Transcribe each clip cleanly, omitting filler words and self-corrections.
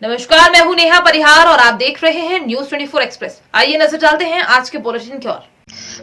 नमस्कार, मैं हूं नेहा परिहार और आप देख रहे हैं न्यूज 24 एक्सप्रेस। आइए नजर डालते हैं आज के बुलेटिन की ओर।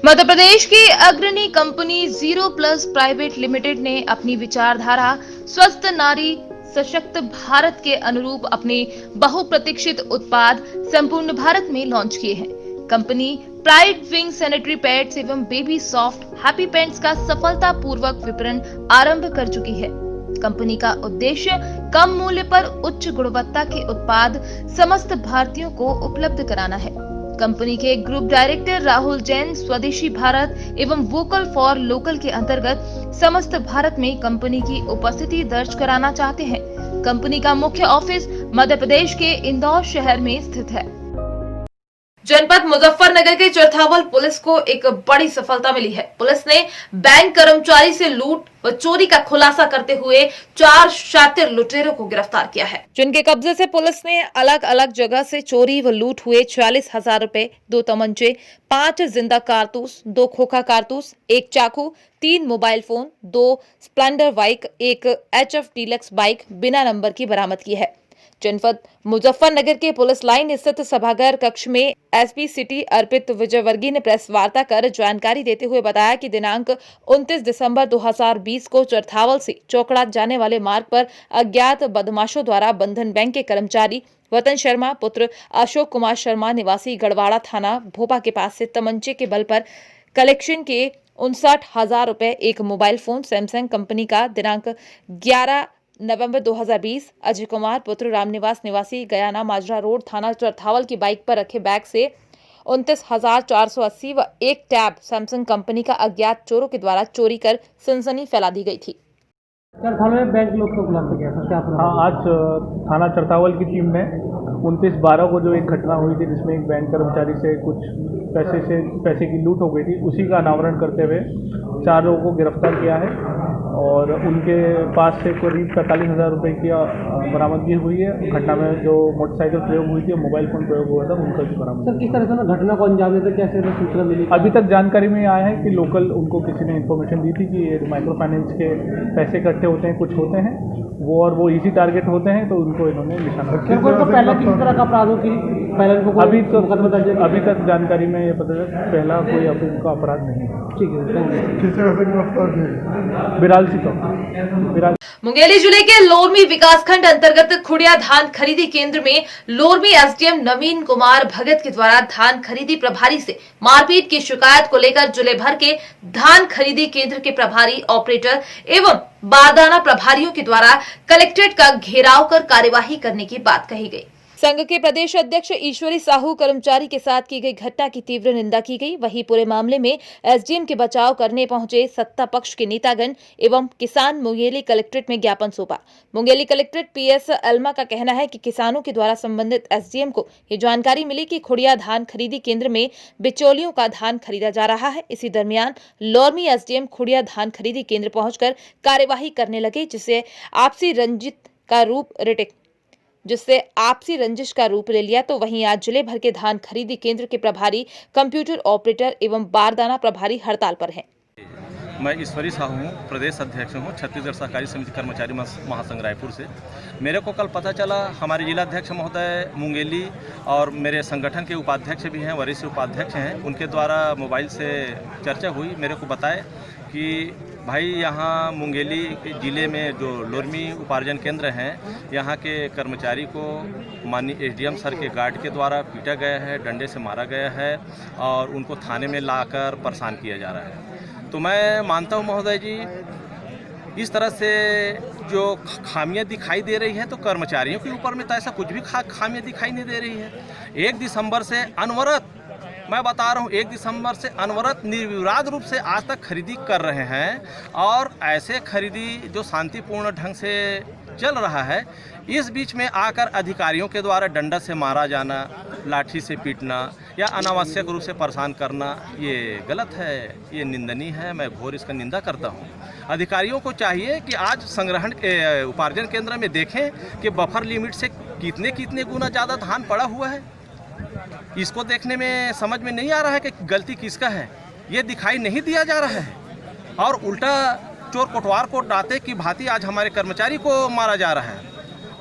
मध्य प्रदेश की अग्रणी company zero plus private limited ने अपनी विचारधारा स्वस्थ नारी सशक्त भारत के अनुरूप अपने बहुप्रतीक्षित उत्पाद संपूर्ण भारत में लॉन्च किए हैं। Company pride wing sanitary pads एवं बेबी सॉफ्ट हैप्पी पैंट्स का सफलतापूर्वक विपणन आरंभ कर चुकी है। कंपनी का उद्देश्य कम मूल्य पर उच्च गुणवत्ता के उत्पाद समस्त भारतीयों को उपलब्ध कराना है। कंपनी के ग्रुप डायरेक्टर राहुल जैन स्वदेशी भारत एवं वोकल फॉर लोकल के अंतर्गत समस्त भारत में कंपनी की उपस्थिति दर्ज कराना चाहते हैं। कंपनी का मुख्य ऑफिस मध्य प्रदेश के इंदौर शहर में स्थित है। जनपद मुजफ्फरनगर के चरथावल पुलिस को एक बड़ी सफलता मिली है। पुलिस ने बैंक कर्मचारी से लूट व चोरी का खुलासा करते हुए 4 शातिर लुटेरों को गिरफ्तार किया है, जिनके कब्जे से पुलिस ने अलग अलग जगह से चोरी व लूट हुए 46,000 रुपए, 2 तमंचे, 5 जिंदा कारतूस, 2 खोखा कारतूस, 1 चाकू, 3 mobile phone, 2 Splendor bike, 1 HF deluxe bike बिना नंबर की बरामद की है। जनपद मुजफ्फरनगर के पुलिस लाइन स्थित सभागार कक्ष में एसपी सिटी अर्पित विजयवर्गीय ने प्रेस वार्ता कर जानकारी देते हुए बताया कि दिनांक 29 दिसंबर 2020 को चरथावल से चौकड़ा जाने वाले मार्ग पर अज्ञात बदमाशों द्वारा बंधन बैंक के कर्मचारी वतन शर्मा पुत्र अशोक कुमार शर्मा निवासी गढ़वाड़ा थाना भोपा के पास से तमंचे के बल पर कलेक्शन के 59,000 रुपए, 1 मोबाइल फोन सैमसंग कंपनी का दिनांक 11 नवंबर 2020 अजय कुमार पुत्र रामनिवास निवासी गयाना माजरा रोड थाना चरथावल की बाइक पर रखे बैग से 29,480 व 1 टैब सैमसंग कंपनी का अज्ञात चोरों के द्वारा चोरी कर सनसनी फैला दी गई थी। चरथावल में बैंक लूट को खुलासा किया था, क्या आज थाना चरथावल की टीम ने 29/12 को जो एक घटना हुई थी जिसमें एक बैंक कर्मचारी से कुछ पैसे की लूट हो गई थी, उसी का अनावरण करते हुए 4 लोगों को गिरफ्तार किया है और उनके पास से करीब 45,000 रुपये की बरामदगी हुई है। घटना में जो मोटरसाइकिल प्रयोग हुई थी, मोबाइल फोन प्रयोग हुआ था, उनका भी बरामद। सर, किस तरह से घटना को अंजाम देते, कैसे सूचना मिली? अभी तक जानकारी में आया है कि लोकल उनको किसी ने इन्फॉर्मेशन दी थी कि ये माइक्रो फाइनेंस के पैसे इकट्ठे होते हैं, कुछ होते हैं वो इजी टारगेट होते हैं, तो उनको इन्होंने निशाना रखा। पहला किस तरह का अपराध हो कि अभी तक जानकारी में ये पता चला पहला कोई उनका अपराध नहीं है। ठीक है। मुंगेली जिले के लोरमी विकासखंड अंतर्गत खुड़िया धान खरीदी केंद्र में लोरमी एसडीएम नवीन कुमार भगत के द्वारा धान खरीदी प्रभारी से मारपीट की शिकायत को लेकर जिले भर के धान खरीदी केंद्र के प्रभारी ऑपरेटर एवं बारदाना प्रभारियों के द्वारा कलेक्ट्रेट का घेराव कर कार्यवाही करने की बात कही गई। संघ के प्रदेश अध्यक्ष ईश्वरी साहू कर्मचारी के साथ की गई घटना की तीव्र निंदा की गई। वहीं पूरे मामले में एसडीएम के बचाव करने पहुंचे सत्ता पक्ष के नेतागण एवं किसान मुंगेली कलेक्ट्रेट में ज्ञापन सौंपा। मुंगेली कलेक्ट्रेट पीएस अल्मा का कहना है कि किसानों के द्वारा संबंधित एसडीएम को ये जानकारी मिली कि खुड़िया धान खरीदी केंद्र में बिचौलियों का धान खरीदा जा रहा है। इसी दरमियान लोरमी एसडीएम खुड़िया धान खरीदी केंद्र पहुंचकर कार्यवाही करने लगे, जिससे आपसी रंजिश का रूप ले लिया। तो वहीं आज जिले भर के धान खरीदी केंद्र के प्रभारी, कंप्यूटर ऑपरेटर एवं बारदाना प्रभारी हड़ताल पर हैं। मैं ईश्वरी साहू हूँ, प्रदेश अध्यक्ष हूँ छत्तीसगढ़ सहकारी समिति कर्मचारी महासंघ रायपुर से। मेरे को कल पता चला, हमारे जिलाध्यक्ष महोदय मुंगेली और मेरे संगठन के उपाध्यक्ष भी हैं, वरिष्ठ उपाध्यक्ष हैं, उनके द्वारा मोबाइल से चर्चा हुई। मेरे को बताए कि भाई यहाँ मुंगेली ज़िले में जो लोरमी उपार्जन केंद्र हैं, यहाँ के कर्मचारी को माननीय एसडीएम सर के गार्ड के द्वारा पीटा गया है, डंडे से मारा गया है और उनको थाने में लाकर परेशान किया जा रहा है। तो मैं मानता हूँ महोदय जी, इस तरह से जो खामियां दिखाई दे रही है तो कर्मचारियों के ऊपर में तो ऐसा कुछ भी खामियां दिखाई नहीं दे रही है। 1 दिसंबर से अनवरत, मैं बता रहा हूँ, 1 दिसंबर से अनवरत निर्विवाद रूप से आज तक खरीदी कर रहे हैं और ऐसे खरीदी जो शांतिपूर्ण ढंग से चल रहा है, इस बीच में आकर अधिकारियों के द्वारा डंडा से मारा जाना, लाठी से पीटना या अनावश्यक रूप से परेशान करना, ये गलत है, ये निंदनीय है। मैं घोर इसका निंदा करता हूँ। अधिकारियों को चाहिए कि आज संग्रहण उपार्जन केंद्र में देखें कि बफर लिमिट से कितने गुना ज़्यादा धान पड़ा हुआ है। इसको देखने में समझ में नहीं आ रहा है कि गलती किसका है, ये दिखाई नहीं दिया जा रहा है और उल्टा चोर कोटवार को डांटे की भांति आज हमारे कर्मचारी को मारा जा रहा है।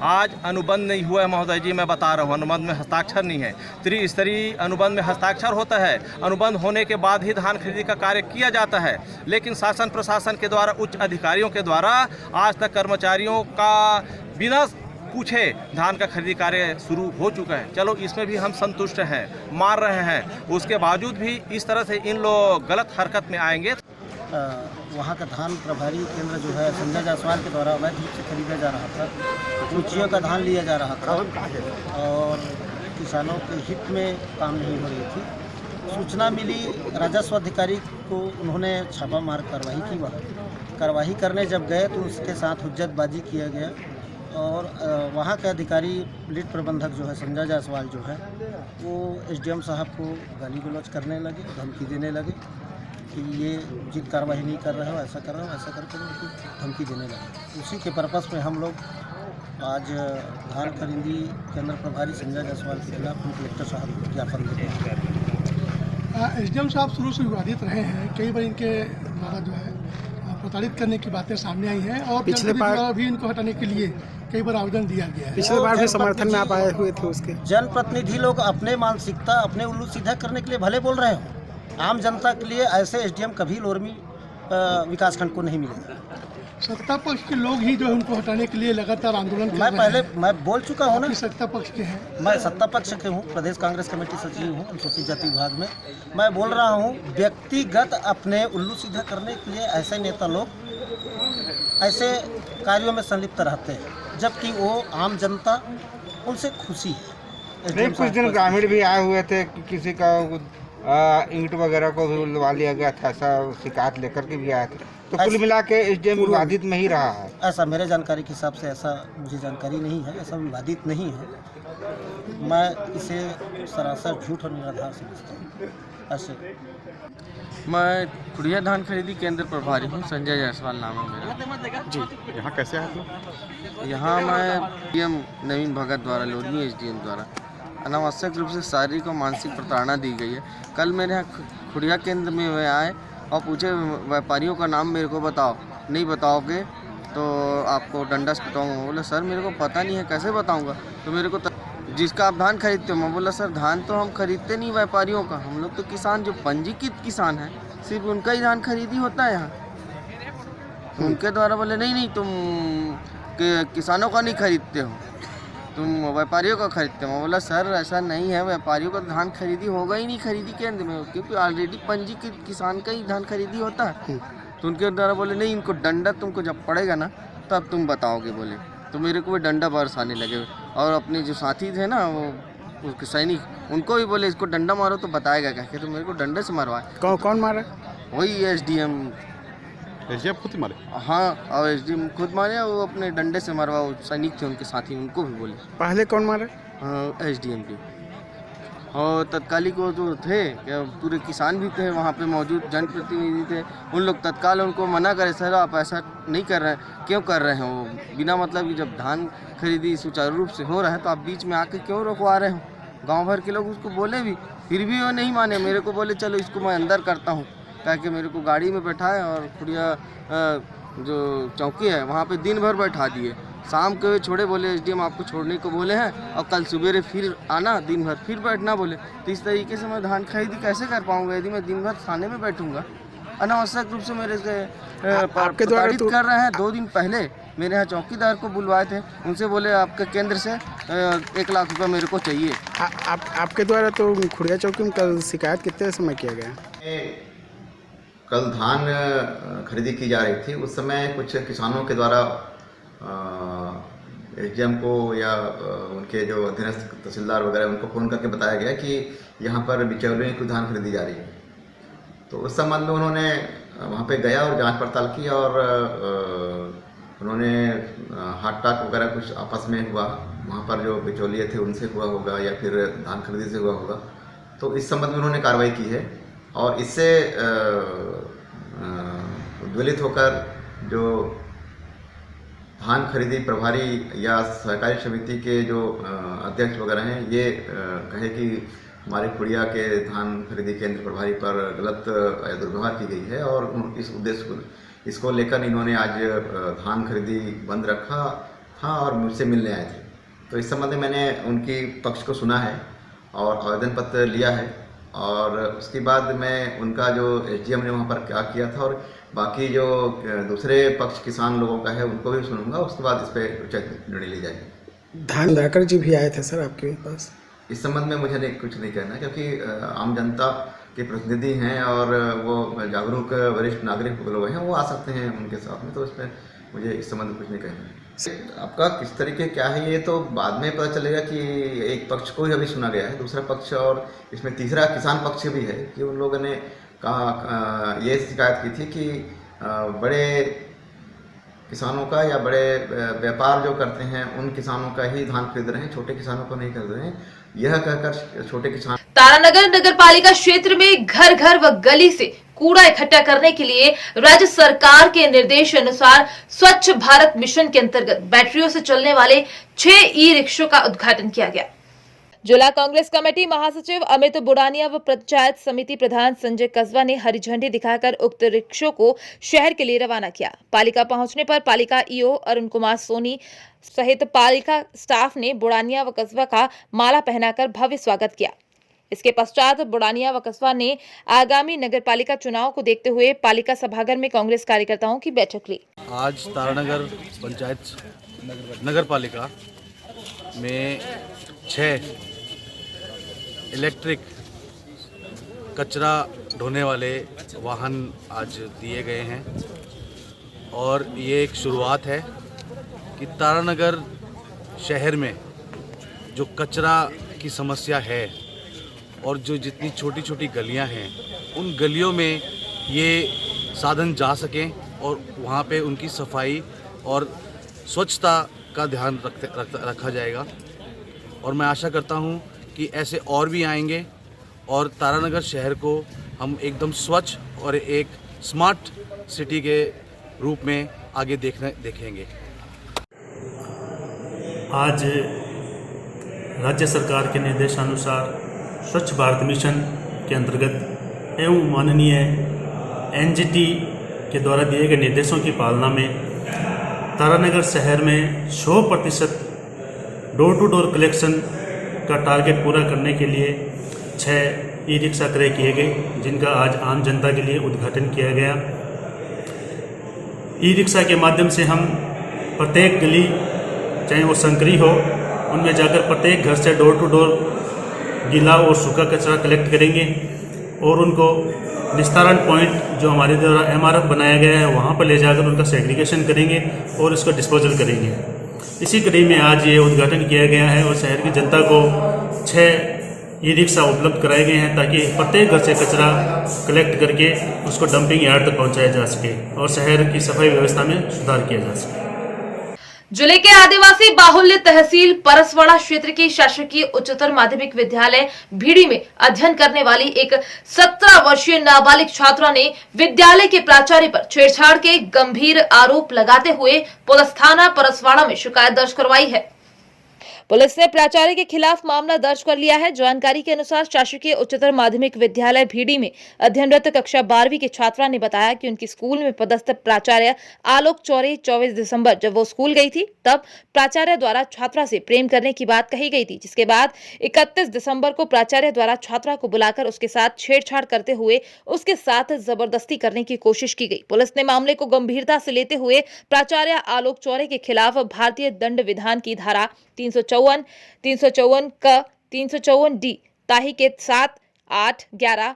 आज अनुबंध नहीं हुआ है महोदय जी, मैं बता रहा हूँ, अनुबंध में हस्ताक्षर नहीं है। त्रिस्तरीय अनुबंध में हस्ताक्षर होता है, अनुबंध होने के बाद ही धान खरीदी का कार्य किया जाता है, लेकिन शासन प्रशासन के द्वारा, उच्च अधिकारियों के द्वारा आज तक कर्मचारियों का बिना पूछे धान का खरीदी कार्य शुरू हो चुका है। चलो इसमें भी हम संतुष्ट हैं, मान रहे हैं, उसके बावजूद भी इस तरह से इन लोग गलत हरकत में आएंगे। वहाँ का धान प्रभारी केंद्र जो है संजय जायसवाल के द्वारा अवैध रूप से खरीदा जा रहा था, रुचियों का धान लिया जा रहा था और किसानों के हित में काम नहीं हो रही थी। सूचना मिली राजस्व अधिकारी को, उन्होंने छापा मार कार्रवाई की। वहाँ कार्रवाई करने जब गए तो उसके साथ हुज्जतबाजी किया गया और वहाँ के अधिकारी लीड प्रबंधक जो है संजय जायसवाल जो है वो एसडीएम साहब को गाली गलौज करने लगे, धमकी देने लगे कि ये जिन कार्रवाई नहीं कर रहे हो, ऐसा कर रहे हो, ऐसा करके उनको धमकी देने लगे। उसी के पर्पस में हम लोग आज धान खरीदी केंद्र प्रभारी संजय जायसवाल के खिलाफ कलेक्टर साहब को ज्ञापन देते हैं। एसडीएम साहब शुरू से विवादित रहे हैं, कई बार इनके द्वारा जो है प्रताड़ित करने की बातें सामने आई हैं और पिछले बार भी इनको हटाने के लिए कई बार आवेदन दिया गया है। पिछले बार भी समर्थन में आप आए हुए थे उसके। जनप्रतिनिधि लोग अपने मानसिकता, अपने उल्लू सीधा करने के लिए भले बोल रहे हो, आम जनता के लिए ऐसे एसडीएम कभी लोरमी विकासखंड को नहीं मिलेगा। सत्ता पक्ष के लोग ही जो है उनको हटाने के लिए लगातार आंदोलन कर रहे हैं। मैं बोल चुका हूँ ना, सत्ता पक्ष के हैं। मैं सत्ता पक्ष के हूँ, प्रदेश कांग्रेस कमेटी सचिव हूँ अनुसूचित जाति विभाग में। मैं बोल रहा हूँ व्यक्तिगत अपने उल्लू सीधा करने के लिए ऐसे नेता लोग ऐसे कार्यों में संलिप्त रहते हैं, जबकि वो आम जनता उनसे खुशी है। कुछ दिन ग्रामीण भी आए हुए थे कि किसी का ईंट वगैरह को भी उलवा लिया गया था, ऐसा शिकायत लेकर के भी आए थे। तो कुल मिला के एसडीएम विवादित में ही रहा है। ऐसा मेरे जानकारी के हिसाब से ऐसा मुझे जानकारी नहीं है, ऐसा विवादित नहीं है। मैं इसे सरासर झूठ और निराधार समझता हूँ। ऐसे मैं खुड़िया धान खरीदी केंद्र प्रभारी हूँ, संजय जायसवाल नाम है मेरा। जी, यहाँ कैसे आए? यहाँ मैं डीएम नवीन भगत द्वारा, लोधनी एसडीएम द्वारा अनावश्यक रूप से शारीरिक और मानसिक प्रताड़ना दी गई है। कल मेरे यहाँ खुड़िया केंद्र में वे आए और पूछे व्यापारियों का नाम मेरे को बताओ, नहीं बताओगे तो आपको डंडा से बताऊँगा। बोला सर मेरे को पता नहीं है, कैसे बताऊँगा? तो मेरे को जिसका आप धान खरीदते हो। मैं बोला सर धान तो हम खरीदते नहीं व्यापारियों का, हम लोग तो किसान जो पंजीकृत किसान हैं सिर्फ उनका ही धान खरीदी होता है यहाँ। तो उनके द्वारा बोले नहीं तुम किसानों का नहीं खरीदते हो, तुम व्यापारियों का खरीदते हो। मैं बोला सर ऐसा नहीं है, व्यापारियों का धान खरीदी होगा ही नहीं खरीदी केंद्र में, क्योंकि ऑलरेडी पंजीकृत किसान का ही धान खरीदी होता है। तो उनके द्वारा बोले नहीं, इनको डंडा तुमको जब पड़ेगा ना तब तुम बताओगे बोले। तो मेरे को भी डंडा बरसाने लगे और अपने जो साथी थे ना वो उसके सैनिक, उनको भी बोले इसको डंडा मारो तो बताएगा क्या, तो मेरे को डंडे से मारवाए। कौन मारा? वही एसडीएम खुद मारे? हाँ, और एसडीएम खुद मारे, वो अपने डंडे से मारवा। वो सैनिक थे उनके साथी, उनको भी बोले। पहले कौन मारा? एसडीएम के। और तत्कालिक वो जो थे पूरे किसान भी थे वहाँ पे मौजूद, जनप्रतिनिधि थे, उन लोग तत्काल उनको मना करे सर आप ऐसा नहीं कर रहे हैं, क्यों कर रहे हैं? वो बिना मतलब कि जब धान खरीदी सुचारू रूप से हो रहा है तो आप बीच में आके क्यों रुकवा रहे हो? गांव भर के लोग उसको बोले भी, फिर भी वो नहीं माने। मेरे को बोले चलो इसको मैं अंदर करता हूँ, ताकि मेरे को गाड़ी में बैठाए और खुड़िया जो चौकी है वहाँ पे दिन भर बैठा दिए। शाम को छोड़े, बोले एसडीएम आपको छोड़ने को बोले हैं और कल सवेरे फिर आना, दिन भर फिर बैठना बोले। तो इस तरीके से मैं धान खरीदी कैसे कर पाऊँगा यदि मैं दिन भर थाने में बैठूँगा? अनावश्यक रूप से मेरे से आपके द्वारा तो कर रहे हैं। 2 दिन पहले मेरे यहाँ चौकीदार को बुलवाए थे, उनसे बोले आपके केंद्र से 1 लाख रुपये मेरे को चाहिए। आपके द्वारा तो खुड़िया चौकी में कल शिकायत कितने समय किया गया? कल धान खरीदी की जा रही थी, उस समय कुछ किसानों के द्वारा एसडीएम को या उनके जो अधीनस्थ तहसीलदार वगैरह उनको फ़ोन करके बताया गया कि यहाँ पर बिचौलियों की धान खरीदी जा रही है। तो उस संबंध में उन्होंने वहाँ पे गया और जांच पड़ताल की और उन्होंने हाथ टाक वगैरह कुछ आपस में हुआ, वहाँ पर जो बिचौलिए थे उनसे हुआ होगा या फिर धान खरीदी से हुआ होगा। तो इस संबंध में उन्होंने कार्रवाई की है और इससे उद्वेलित होकर जो धान खरीदी प्रभारी या सहकारी समिति के जो अध्यक्ष वगैरह हैं ये कहे कि हमारे खुड़िया के धान खरीदी केंद्र प्रभारी पर गलत दुर्व्यवहार की गई है और इस उद्देश्य को इसको लेकर इन्होंने आज धान खरीदी बंद रखा, हाँ, और मुझसे मिलने आए थे। तो इस संबंध में मैंने उनकी पक्ष को सुना है और आवेदन पत्र लिया है, और उसके बाद मैं उनका जो एसडीएम ने वहाँ पर क्या किया था और बाकी जो दूसरे पक्ष किसान लोगों का है उनको भी सुनूंगा। उसके बाद इस पर उचित निर्णय ली जाएगी। धान दाकर जी भी आए थे सर आपके पास? इस संबंध में मुझे कुछ नहीं कहना, क्योंकि आम जनता के प्रतिनिधि हैं और वो जागरूक वरिष्ठ नागरिक लोग हैं, वो आ सकते हैं उनके साथ में। तो इसमें मुझे इस संबंध में कुछ नहीं कहना है। आपका किस तरीके क्या है ये तो बाद में पता चलेगा कि एक पक्ष को ही अभी सुना गया है, दूसरा पक्ष और इसमें तीसरा किसान पक्ष भी है कि उन लोगों ने कहा ये शिकायत की थी कि बड़े किसानों का या बड़े व्यापार जो करते हैं उन किसानों का ही धान खरीद रहे हैं, छोटे किसानों को नहीं खरीद रहे हैं। यह कहकर छोटे किसान तारानगर नगर पालिका क्षेत्र में घर घर व गली से कूड़ा इकट्ठा करने के लिए राज्य सरकार के निर्देश अनुसार स्वच्छ भारत मिशन के अंतर्गत बैटरियों से चलने वाले 6 ई रिक्शों का उद्घाटन किया गया। जिला कांग्रेस कमेटी महासचिव अमित बुड़ानिया व पंचायत समिति प्रधान संजय कस्बा ने हरी झंडी दिखाकर उक्त रिक्शों को शहर के लिए रवाना किया। पालिका पहुंचने पर पालिका ईओ अरुण कुमार सोनी सहित पालिका स्टाफ ने बुड़ानिया व कस्बा का माला पहनाकर भव्य स्वागत किया। इसके पश्चात बुड़ानिया व कस्बा ने आगामी नगर पालिका चुनाव को देखते हुए पालिका सभागार में कांग्रेस कार्यकर्ताओं की बैठक ली। आज तारानगर पंचायत नगर पालिका में 6 इलेक्ट्रिक कचरा ढोने वाले वाहन आज दिए गए हैं, और ये एक शुरुआत है कि तारानगर शहर में जो कचरा की समस्या है और जो जितनी छोटी छोटी गलियां हैं उन गलियों में ये साधन जा सकें और वहाँ पे उनकी सफाई और स्वच्छता का ध्यान रखा जाएगा। और मैं आशा करता हूँ कि ऐसे और भी आएंगे और तारानगर शहर को हम एकदम स्वच्छ और एक स्मार्ट सिटी के रूप में आगे देखेंगे। आज राज्य सरकार के निर्देशानुसार स्वच्छ भारत मिशन के अंतर्गत एवं माननीय एनजीटी के द्वारा दिए गए निर्देशों की पालना में तारानगर शहर में 100% डोर टू डोर कलेक्शन का टारगेट पूरा करने के लिए 6 ई रिक्शा क्रय किए गए, जिनका आज आम जनता के लिए उद्घाटन किया गया। ई रिक्शा के माध्यम से हम प्रत्येक गली, चाहे वो संकरी हो, उनमें जाकर प्रत्येक घर से डोर टू डोर गीला और सूखा कचरा कलेक्ट करेंगे और उनको निस्तारण पॉइंट जो हमारे द्वारा MRF बनाया गया है वहाँ पर ले जाकर उनका सेग्रीगेशन करेंगे और इसको डिस्पोजल करेंगे। इसी कड़ी में आज ये उद्घाटन किया गया है और शहर की जनता को 6 ई रिक्शा उपलब्ध कराए गए हैं ताकि प्रत्येक घर से कचरा कलेक्ट करके उसको डंपिंग यार्ड तक पहुँचाया जा सके और शहर की सफाई व्यवस्था में सुधार किया जा सके। जिले के आदिवासी बाहुल्य तहसील परसवाड़ा क्षेत्र की शासकीय उच्चतर माध्यमिक विद्यालय भीड़ी में अध्ययन करने वाली एक 17 वर्षीय नाबालिग छात्रा ने विद्यालय के प्राचार्य पर छेड़छाड़ के गंभीर आरोप लगाते हुए पुलिस थाना परसवाड़ा में शिकायत दर्ज करवाई है। पुलिस ने प्राचार्य के खिलाफ मामला दर्ज कर लिया है। जानकारी के अनुसार शासकीय उच्चतर माध्यमिक विद्यालय भीड़ी में अध्ययनरत कक्षा 12वीं की छात्रा ने बताया कि उनकी स्कूल में पदस्थ प्राचार्य आलोक चौरे 24 दिसंबर जब वो स्कूल गई थी तब प्राचार्य द्वारा छात्रा से प्रेम करने की बात कही गई थी, जिसके बाद 31 दिसंबर को प्राचार्य द्वारा छात्रा को बुलाकर उसके साथ छेड़छाड़ करते हुए उसके साथ जबरदस्ती करने की कोशिश की गई। पुलिस ने मामले को गंभीरता से लेते हुए प्राचार्य आलोक चौरे के खिलाफ भारतीय दंड विधान की धारा 354 का 354 डी ताही के 7, 8, 11,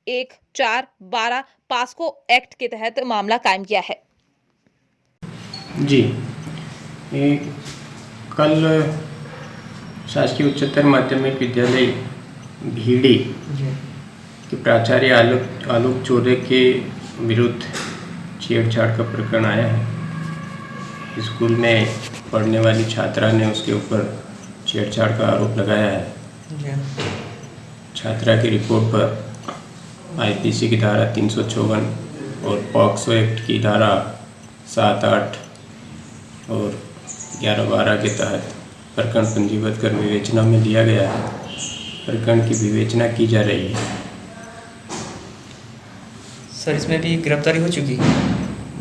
1, 4, 12 पास्को एक्ट के तहत मामला कायम किया है। जी, कल शासकीय उच्चतर माध्यमिक विद्यालय भीड़ी के प्राचार्य आलोक चौरे के विरुद्ध छेड़छाड़ का प्रकरण आया है। स्कूल में पढ़ने वाली छात्रा ने उसके ऊपर छेड़छाड़ का आरोप लगाया है। छात्रा की रिपोर्ट पर आईपीसी की धारा 354 और पॉक्सो एक्ट की धारा 7, 8 और 11, 12 के तहत प्रकरण पंजीबद्ध कर विवेचना में लिया गया है। प्रकरण की विवेचना की जा रही है। सर, इसमें भी गिरफ्तारी हो चुकी है?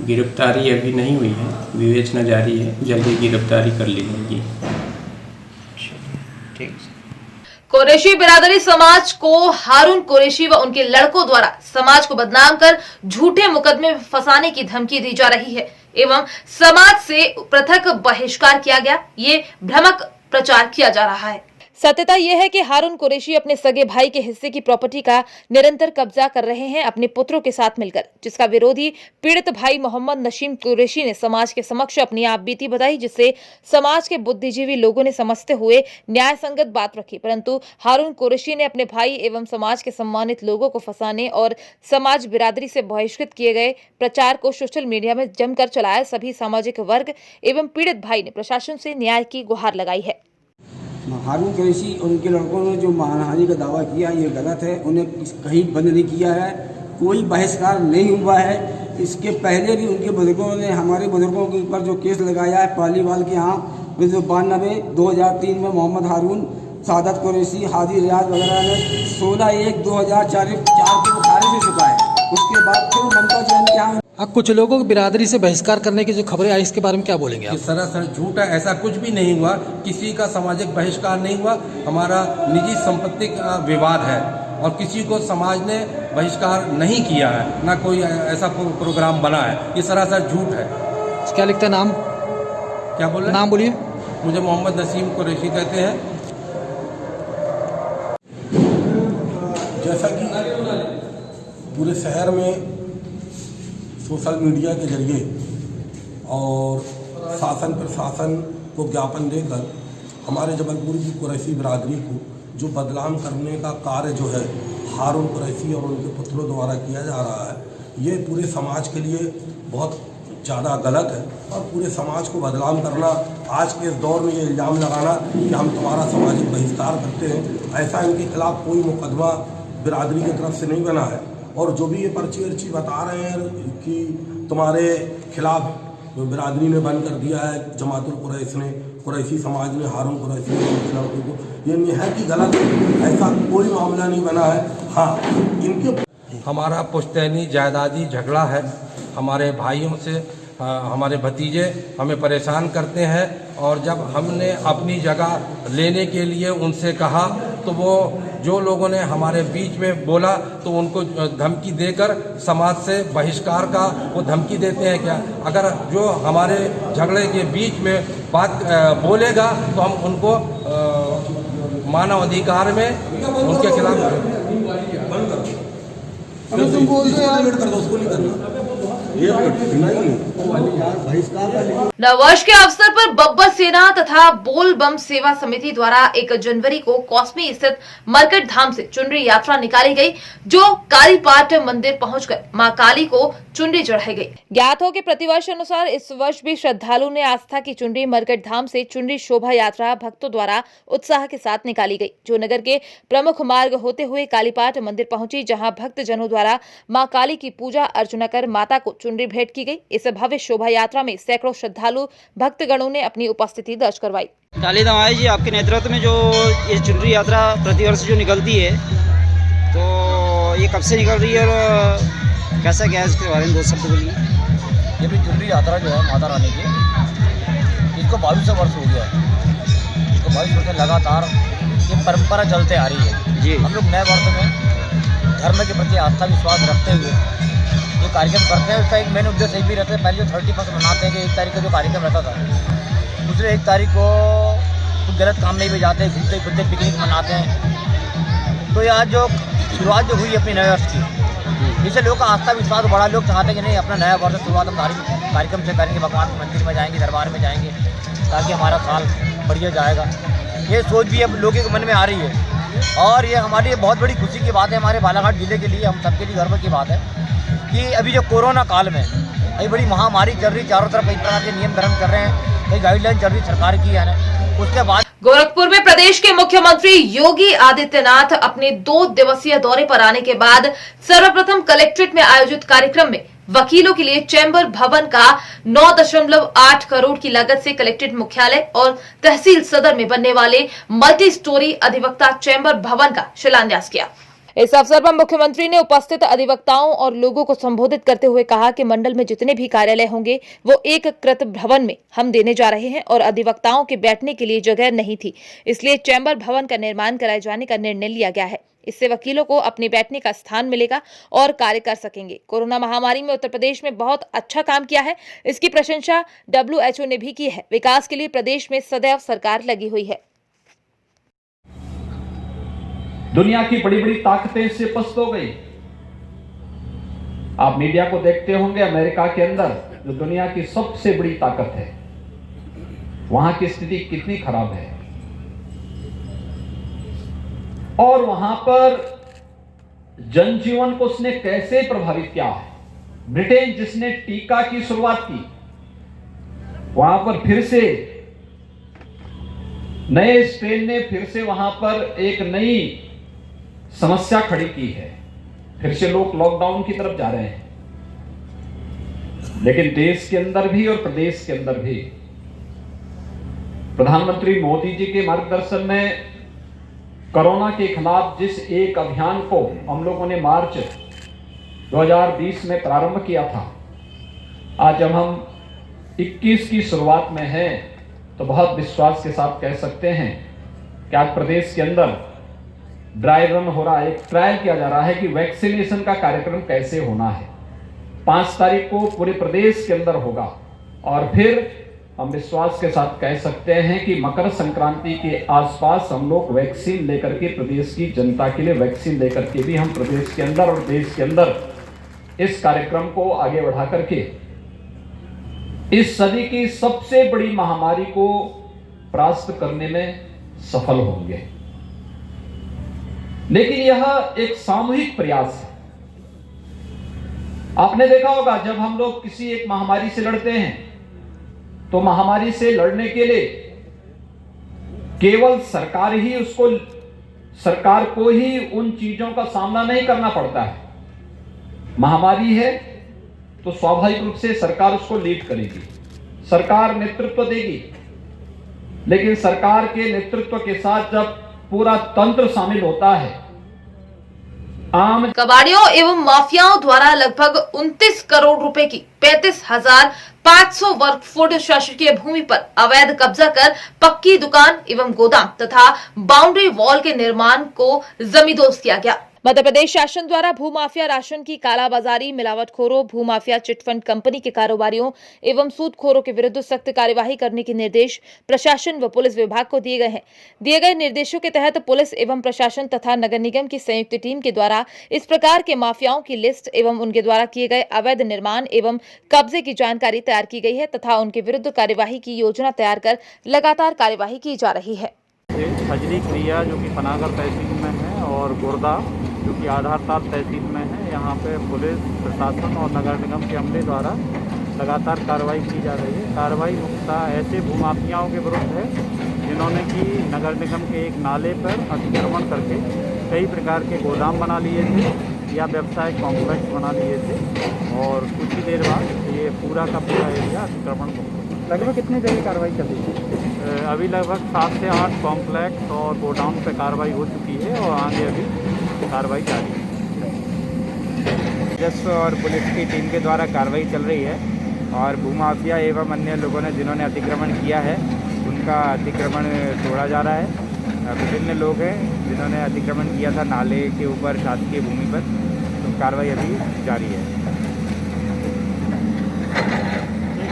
गिरफ्तारी अभी नहीं हुई है, विवेचना जारी है, जल्दी गिरफ्तारी कर ली जाएगी। कुरैशी बिरादरी समाज को हारून कुरैशी व उनके लड़कों द्वारा समाज को बदनाम कर झूठे मुकदमे में फंसाने की धमकी दी जा रही है एवं समाज से पृथक बहिष्कार किया गया, ये भ्रामक प्रचार किया जा रहा है। सत्यता यह है कि हारून कुरैशी अपने सगे भाई के हिस्से की प्रॉपर्टी का निरंतर कब्जा कर रहे हैं अपने पुत्रों के साथ मिलकर, जिसका विरोधी पीड़ित भाई मोहम्मद नसीम कुरैशी ने समाज के समक्ष अपनी आप बीती बताई, जिससे समाज के बुद्धिजीवी लोगों ने समझते हुए न्याय संगत बात रखी। परंतु हारून कुरैशी ने अपने भाई एवं समाज के सम्मानित लोगों को फंसाने और समाज बिरादरी से बहिष्कृत किए गए प्रचार को सोशल मीडिया में जमकर चलाया। सभी सामाजिक वर्ग एवं पीड़ित भाई ने प्रशासन से न्याय की गुहार लगाई है। हारून कुरैशी और उनके लड़कों ने जो मानहानि का दावा किया, ये गलत है। उन्हें कहीं बंद नहीं किया है, कोई बहिष्कार नहीं हुआ है। इसके पहले भी उनके बुजुर्गों ने हमारे बुजुर्गों के ऊपर जो केस लगाया है पालीवाल के यहाँ 92, 2003 में मोहम्मद हारून, सादत कुरैशी, हादी रियाज वगैरह ने 16/1/2004 को खारिज हो चुका है। उसके बाद फिर ममता जैन के यहाँ कुछ लोगों को बिरादरी से बहिष्कार करने की जो खबरें आई, इसके बारे में क्या बोलेंगे आप? सरासर झूठ है, ऐसा कुछ भी नहीं हुआ, किसी का सामाजिक बहिष्कार नहीं हुआ। हमारा निजी संपत्ति का विवाद है और किसी को समाज ने बहिष्कार नहीं किया है, ना कोई ऐसा प्रोग्राम बना है। ये सरासर झूठ है। क्या लिखता है नाम? क्या बोल रहे हैं? नाम बोलिए। मुझे मोहम्मद नसीम कुरैशी कहते हैं। जैसा कि पूरे शहर में सोशल मीडिया के जरिए और शासन प्रशासन को ज्ञापन देकर हमारे जबलपुर की कुरैशी बिरादरी को जो बदनाम करने का कार्य जो है हारून कुरैशी और उनके पुत्रों द्वारा किया जा रहा है, ये पूरे समाज के लिए बहुत ज़्यादा गलत है। और पूरे समाज को बदनाम करना, आज के इस दौर में ये इल्ज़ाम लगाना कि हम तुम्हारा सामाजिक बहिष्कार करते हैं, ऐसा इनके खिलाफ कोई मुकदमा बिरादरी की तरफ से नहीं बना है। और जो भी ये पर्ची वर्ची बता रहे हैं कि तुम्हारे खिलाफ बिरादरी ने बंद कर दिया है, जमातुल कुरैश ने, कुरैशी समाज ने हारून कुरैशी के लड़कों को, ये निहायत ही गलत है। ऐसा कोई मामला नहीं बना है। हाँ, इनके हमारा पुश्तैनी जायदादी झगड़ा है हमारे भाइयों से। हमारे भतीजे हमें परेशान करते हैं और जब हमने अपनी जगह लेने के लिए उनसे कहा तो वो जो लोगों ने हमारे बीच में बोला तो उनको धमकी देकर समाज से बहिष्कार का वो धमकी देते हैं। क्या अगर जो हमारे झगड़े के बीच में बात बोलेगा तो हम उनको मानव अधिकार में उनके खिलाफ नववर्ष के अवसर पर बब्बर सेना तथा बोल बम सेवा समिति द्वारा 1 जनवरी को कौसमी स्थित मरकट धाम से चुनरी यात्रा निकाली गई, जो कालीपाट मंदिर पहुंचकर मां काली को चुनरी चढ़ाई गई। ज्ञात हो कि प्रतिवर्ष अनुसार इस वर्ष भी श्रद्धालु ने आस्था की चुनरी मरकट धाम से चुनरी शोभा यात्रा भक्तों द्वारा उत्साह के साथ निकाली गई, जो नगर के प्रमुख मार्ग होते हुए कालीपाट मंदिर पहुंची, जहां भक्त जनों द्वारा मां काली की पूजा अर्चना कर माता को चुनरी भेंट की गई। इस भव्य शोभा यात्रा में सैकड़ों श्रद्धालु भक्तगणों ने अपनी उपस्थिति दर्ज करवाई। काली दमाई जी, आपके नेतृत्व में जो ये चुनरी यात्रा प्रतिवर्ष जो निकलती है, तो ये कब से निकल रही है और कैसा क्या है, इसके बारे में 2 शब्द बोलिए। ये भी चुनरी यात्रा जो है माता रानी की, इसको 22 वर्ष हो गया है। इसको 22 वर्ष लगातार ये परंपरा चलते आ रही है जी। हम लोग नए वर्ष में धर्म के प्रति आस्था विश्वास रखते हुए ये कार्यक्रम करते हैं। उसका एक मेन उद्देश्य भी रहता है, पहले जो 31 मनाते हैं कि 1 तारीख का जो कार्यक्रम रहता था, दूसरे 1 तारीख को कुछ गलत काम नहीं भी जाते, घूमते फिरते पिकनिक मनाते हैं। तो ये आज जो शुरुआत जो हुई अपनी नए वर्ष की, इससे लोगों का आस्था विश्वास बढ़ा। लोग चाहते हैं कि नहीं, अपना नया वर्ष शुरुआत हम धार्मिक कार्यक्रम से करेंगे, भगवान के मंदिर में जाएंगे, दरबार में जाएंगे, ताकि हमारा साल बढ़िया जाएगा। ये सोच भी अब लोगों के मन में आ रही है और ये हमारे लिए बहुत बड़ी खुशी की बात है। हमारे बालाघाट जिले के लिए, हम सबके लिए गर्व की बात है कि अभी जो कोरोना काल में अभी बड़ी महामारी चल रही, चारों तरफ कई प्रकार के नियम धर्म कर रहे हैं, कई गाइडलाइन चल रही सरकार की है ना। उसके बाद गोरखपुर में प्रदेश के मुख्यमंत्री योगी आदित्यनाथ अपने 2 दिवसीय दौरे पर आने के बाद सर्वप्रथम कलेक्ट्रेट में आयोजित कार्यक्रम में वकीलों के लिए चैम्बर भवन का 9.8 करोड़ की लागत से कलेक्ट्रेट मुख्यालय और तहसील सदर में बनने वाले मल्टी स्टोरी अधिवक्ता चैम्बर भवन का शिलान्यास किया। इस अवसर पर मुख्यमंत्री ने उपस्थित अधिवक्ताओं और लोगों को संबोधित करते हुए कहा कि मंडल में जितने भी कार्यालय होंगे वो एक कृत भवन में हम देने जा रहे हैं और अधिवक्ताओं के बैठने के लिए जगह नहीं थी, इसलिए चैम्बर भवन का निर्माण कराए जाने का निर्णय लिया गया है। इससे वकीलों को अपने बैठने का स्थान मिलेगा और कार्य कर सकेंगे। कोरोना महामारी में उत्तर प्रदेश में बहुत अच्छा काम किया है, इसकी प्रशंसा WHO ने भी की है। विकास के लिए प्रदेश में सदैव सरकार लगी हुई है। दुनिया की बड़ी बड़ी ताकतें इससे पस्त हो गई। आप मीडिया को देखते होंगे, अमेरिका के अंदर जो दुनिया की सबसे बड़ी ताकत है, वहां की स्थिति कितनी खराब है और वहां पर जनजीवन को उसने कैसे प्रभावित किया है। ब्रिटेन जिसने टीका की शुरुआत की, वहां पर फिर से नए स्ट्रेन ने फिर से वहां पर एक नई समस्या खड़ी की है। फिर से लोग लॉकडाउन की तरफ जा रहे हैं, लेकिन देश के अंदर भी और प्रदेश के अंदर भी प्रधानमंत्री मोदी जी के मार्गदर्शन में कोरोना के खिलाफ जिस एक अभियान को हम लोगों ने मार्च 2020 में प्रारंभ किया था, आज जब हम 21 की शुरुआत में हैं तो बहुत विश्वास के साथ कह सकते हैं कि आज प्रदेश के अंदर ड्राई रन हो रहा है, एक ट्रायल किया जा रहा है कि वैक्सीनेशन का कार्यक्रम कैसे होना है। 5 तारीख को पूरे प्रदेश के अंदर होगा और फिर हम विश्वास के साथ कह सकते हैं कि मकर संक्रांति के आसपास हम लोग वैक्सीन लेकर के प्रदेश की जनता के लिए वैक्सीन लेकर के भी हम प्रदेश के अंदर और देश के अंदर इस कार्यक्रम को आगे बढ़ा करके इस सदी की सबसे बड़ी महामारी को परास्त करने में सफल होंगे। लेकिन यह एक सामूहिक प्रयास है। आपने देखा होगा, जब हम लोग किसी एक महामारी से लड़ते हैं तो महामारी से लड़ने के लिए केवल सरकार को ही उन चीजों का सामना नहीं करना पड़ता है। महामारी है तो स्वाभाविक रूप से सरकार उसको लीड करेगी, सरकार नेतृत्व देगी, लेकिन सरकार के नेतृत्व के साथ जब पूरा तंत्र शामिल होता है, आम कबाड़ियों एवं माफियाओं द्वारा लगभग 29 करोड़ रुपए की 35,500 वर्ग फुट शासकीय भूमि पर अवैध कब्जा कर पक्की दुकान एवं गोदाम तथा बाउंड्री वॉल के निर्माण को जमींदोज किया गया। मध्य प्रदेश शासन द्वारा भूमाफिया राशन की कालाबाजारी, मिलावटखोरों, भूमाफिया चिटफंड कंपनी के कारोबारियों एवं सूदखोरों के विरुद्ध सख्त कार्यवाही करने के निर्देश प्रशासन व पुलिस विभाग को दिए गए हैं। दिए गए निर्देशों के तहत पुलिस एवं प्रशासन तथा नगर निगम की संयुक्त टीम के द्वारा इस प्रकार के माफियाओं की लिस्ट एवं उनके द्वारा किए गए अवैध निर्माण एवं कब्जे की जानकारी तैयार की गई है तथा उनके विरुद्ध कार्यवाही की योजना तैयार कर लगातार कार्यवाही की जा रही है। हजरी क्रिया जो कि पनागर तहसील में है और गुर्दा जो कि आधारताल तहसील में है, यहाँ पे पुलिस प्रशासन और नगर निगम के अमले द्वारा लगातार कार्रवाई की जा रही है। कार्रवाई मुख्यतः ऐसे भूमाफियाओं के विरुद्ध है जिन्होंने कि नगर निगम के एक नाले पर अतिक्रमण करके कई प्रकार के गोदाम बना लिए थे या व्यवसायिक कॉम्प्लेक्स बना लिए थे और कुछ ही देर बाद ये पूरा का पूरा एरिया अतिक्रमण मुक्त। लगभग कितनी देर कार्रवाई कर रही है? अभी लगभग 7 से 8 कॉम्प्लेक्स और गोडाउन पे कार्रवाई हो चुकी है और आगे अभी कार्रवाई जारी है। राजस्व और पुलिस की टीम के द्वारा कार्रवाई चल रही है और भूमाफिया एवं अन्य लोगों ने जिन्होंने अतिक्रमण किया है उनका अतिक्रमण तोड़ा जा रहा है। विभिन्न लोग हैं जिन्होंने अतिक्रमण किया था नाले के ऊपर शासकीय भूमि पर, तो कार्रवाई अभी जारी है।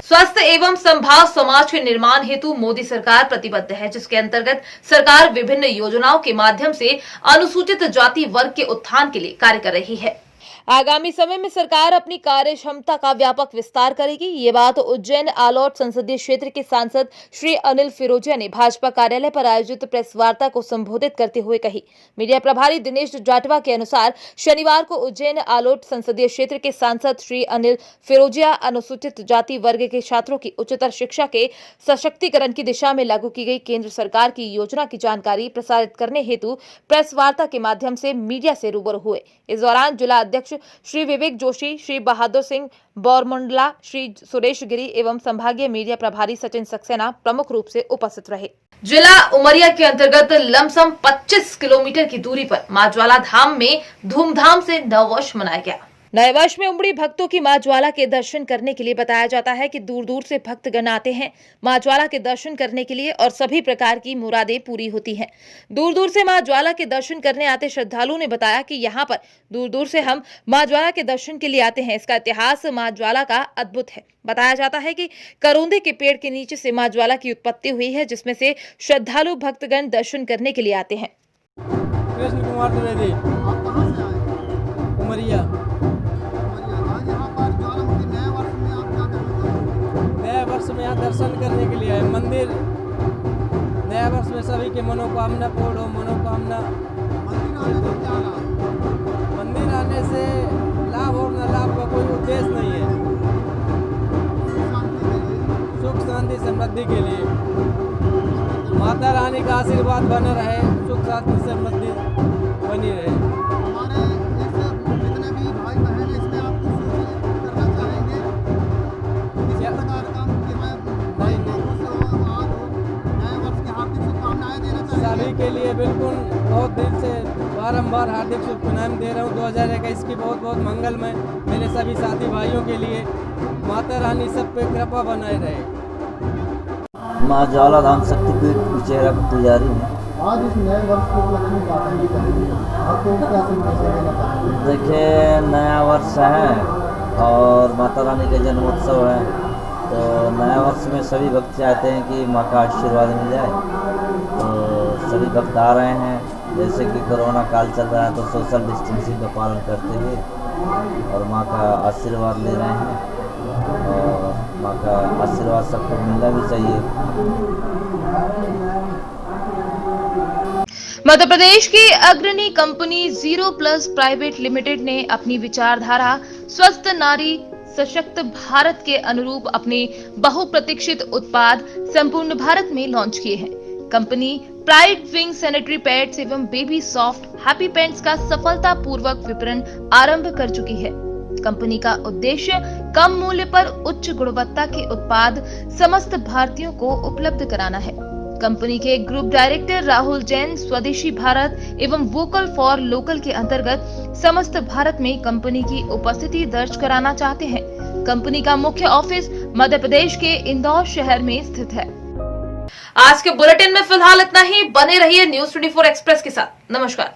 स्वस्थ एवं संभाव समाज के निर्माण हेतु मोदी सरकार प्रतिबद्ध है, जिसके अंतर्गत सरकार विभिन्न योजनाओं के माध्यम से अनुसूचित जाति वर्ग के उत्थान के लिए कार्य कर रही है। आगामी समय में सरकार अपनी कार्य क्षमता का व्यापक विस्तार करेगी। ये बात उज्जैन आलोट संसदीय क्षेत्र के सांसद श्री अनिल फिरोजिया ने भाजपा कार्यालय पर आयोजित प्रेस वार्ता को संबोधित करते हुए कही। मीडिया प्रभारी दिनेश जाटवा के अनुसार शनिवार को उज्जैन आलोट संसदीय क्षेत्र के सांसद श्री अनिल फिरोजिया अनुसूचित जाति वर्ग के छात्रों की उच्चतर शिक्षा के सशक्तिकरण की दिशा में लागू की गई केंद्र सरकार की योजना की जानकारी प्रसारित करने हेतु प्रेस वार्ता के माध्यम से मीडिया से रूबरू हुए। इस दौरान जिला अध्यक्ष श्री विवेक जोशी, श्री बहादुर सिंह बौरमुंडला, श्री सुरेश गिरी एवं संभागीय मीडिया प्रभारी सचिन सक्सेना प्रमुख रूप से उपस्थित रहे। जिला उमरिया के अंतर्गत लमसम 25 किलोमीटर की दूरी पर मां ज्वाला धाम में धूमधाम से नववर्ष मनाया गया। नए वर्ष में उमड़ी भक्तों की मां ज्वाला के दर्शन करने के लिए बताया जाता है कि दूर दूर से भक्तगण आते हैं मां ज्वाला के दर्शन करने के लिए और सभी प्रकार की मुरादें पूरी होती हैं। दूर दूर से मां ज्वाला के दर्शन करने आते श्रद्धालुओं ने बताया कि यहाँ पर दूर दूर से हम मां ज्वाला के दर्शन के लिए आते हैं। इसका इतिहास मां ज्वाला का अद्भुत है। बताया जाता है कि करोंदे के पेड़ के नीचे से मां ज्वाला की उत्पत्ति हुई है, जिसमें से श्रद्धालु भक्तगण दर्शन करने के लिए आते हैं। कृष्ण कुमार द्विवेदी, उमरिया। नया वर्ष में यहाँ दर्शन करने के लिए आए। मंदिर नया वर्ष में सभी के मनोकामना पूर्ण हो। मनोकामना मंदिर आने से लाभ और न लाभ का कोई उद्देश्य नहीं है। सुख शांति समृद्धि के लिए माता रानी का आशीर्वाद बना रहे, सुख शांति समृद्धि बनी रहे। सभी के लिए बिल्कुल बहुत दिल से बारंबार हार्दिक शुभकामनाएं दे रहा हूँ। 2021 की बहुत बहुत मंगलमय मेरे सभी साथी भाइयों के लिए। माता रानी सब पे कृपा बनाए रहे। माँ ज्वाला धाम शक्तिपीठ उचेहरा पुजारी हूँ। आज इस नए वर्ष के उपलक्ष्य में आपको क्या संदेश देना चाहेंगे? देखिए, नया वर्ष है और माता रानी का जन्मोत्सव है, तो नया वर्ष में सभी भक्त चाहते हैं कि माँ का आशीर्वाद मिल जाए। तो सभी भक्त आ रहे हैं। जैसे कि कोरोना काल चल रहा है तो सोशल डिस्टेंसिंग का पालन करते हुए और माँ का आशीर्वाद ले रहे हैं और माँ का आशीर्वाद सबको मिलना भी चाहिए। मध्य प्रदेश की अग्रणी कंपनी 0+ प्राइवेट लिमिटेड ने अपनी विचारधारा स्वस्थ नारी सशक्त भारत के अनुरूप अपने बहुप्रतीक्षित उत्पाद संपूर्ण भारत में लॉन्च किए हैं। Company pride wing sanitary pads एवं बेबी सॉफ्ट हैप्पी पैंट्स का सफलतापूर्वक विपणन आरंभ कर चुकी है। कंपनी का उद्देश्य कम मूल्य पर उच्च गुणवत्ता के उत्पाद समस्त भारतीयों को उपलब्ध कराना है। कंपनी के ग्रुप डायरेक्टर राहुल जैन स्वदेशी भारत एवं वोकल फॉर लोकल के अंतर्गत समस्त भारत में कंपनी की उपस्थिति दर्ज कराना चाहते हैं। कंपनी का मुख्य ऑफिस मध्य प्रदेश के इंदौर शहर में स्थित है। आज के बुलेटिन में फिलहाल इतना ही। बने रहिए न्यूज़ 24 एक्सप्रेस के साथ। नमस्कार।